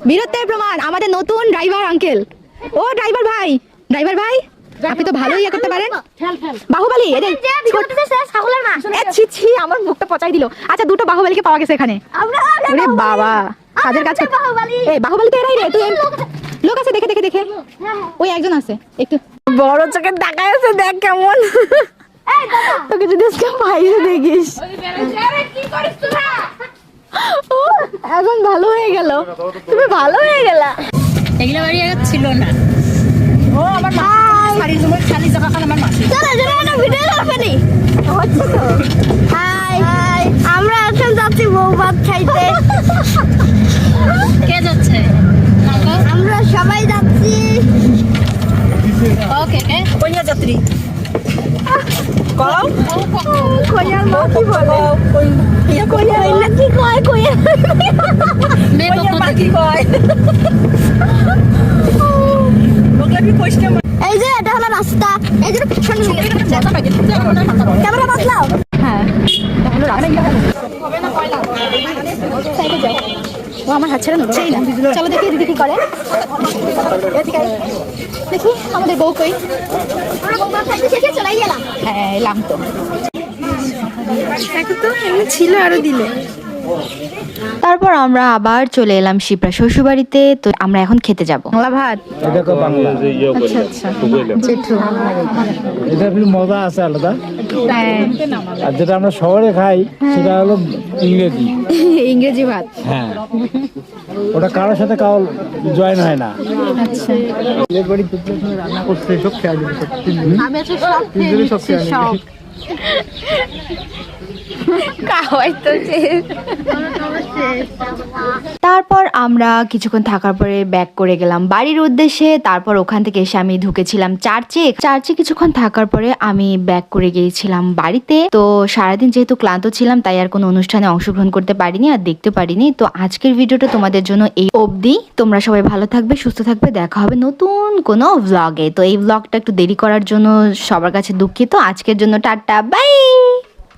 বীরত্বের প্রমাণ আমাদের নতুন ড্রাইভার আঙ্কেল। ও ড্রাইভার ভাই, ড্রাইভার ভাই আপনি তো ভালোই ইয়ে করতে পারেন। বাহুবলী ছি আমার মুখটা পচাই দিল। আচ্ছা দুটো বাহুবলীকে পাওয়া গেছে এখানে। ওরে বাবা কাজের কাজ। এই বাহুবলী তো এরাই রে। তুই লোক আছে দেখে দেখে দেখে। ওই একজন আছে একটু বড় চোখে তাকায় আছে, দেখ কেমন। তোকে যদি আজকে ভাইরে দেখিস এখন ভালো হয়ে গেল, তুমি ভালো হয়ে গেলা। এগুলো বাড়ি আগে ছিল না। ও আমার মা শাড়ির সময় খালি জায়গা খান আমার মাসি। চলো যেন আমরা ভিডিও করবনি হচ্ছে তো। হাই হাই আমরা এখন যাচ্ছি বউ ভাত খাইতে। কে যাচ্ছে? আমরা সবাই যাচ্ছি। ওকে কে? কন্যা যাত্রী কও কন্যার মা কি বলে? কন্যা কি কয়? কন্যা কি কয়? এই যে এটা হলো রাস্তা। এই যে ক্যামেরা বাজলাও। হ্যাঁ ও আমার হাত ছেড়ে নড়ছেই না। চলো দেখি দিদি কি করে। দেখি আমাদের বউ কই। হ্যাঁ এলাম তো। তো এমনি ছিল আরো দিলে। তারপর আমরা আবার চলে এলাম শিপ্রা শ্বশুরবাড়িতে। তো আমরা এখন খেতে যাব বাংলা ভাত। এটা তো বাংলা। আচ্ছা আচ্ছা জেঠু। এটা একটু মজা আছে আলাদা। হ্যাঁ আর যেটা আমরা শহরে খাই সেটা হলো ইংরেজি। ইংরেজি ভাত। হ্যাঁ ওটা কারোর সাথে কারো জয়েন হয় না। আচ্ছা রান্না করতে সব খেয়াল আমি আজকে সব খেয়ে নিচ্ছি সব। তারপর আমরা কিছুক্ষণ থাকার পরে ব্যাক করে গেলাম বাড়ির উদ্দেশ্যে। তারপর ওখান থেকে এসে আমি ঢুকেছিলাম চার্চে কিছুক্ষণ থাকার পরে আমি ব্যাক করে গিয়েছিলাম বাড়িতে। তো সারাদিন যেহেতু ক্লান্ত ছিলাম তাই আর কোনো অনুষ্ঠানে অংশগ্রহণ করতে পারিনি আর দেখতে পারিনি। তো আজকের ভিডিওটা তোমাদের জন্য এই অবধি। তোমরা সবাই ভালো থাকবে, সুস্থ থাকবে, দেখা হবে নতুন কোনো ভ্লগে। তো এই ভ্লগটা একটু দেরি করার জন্য সবার কাছে দুঃখিত। আজকের জন্য টাটা বাই।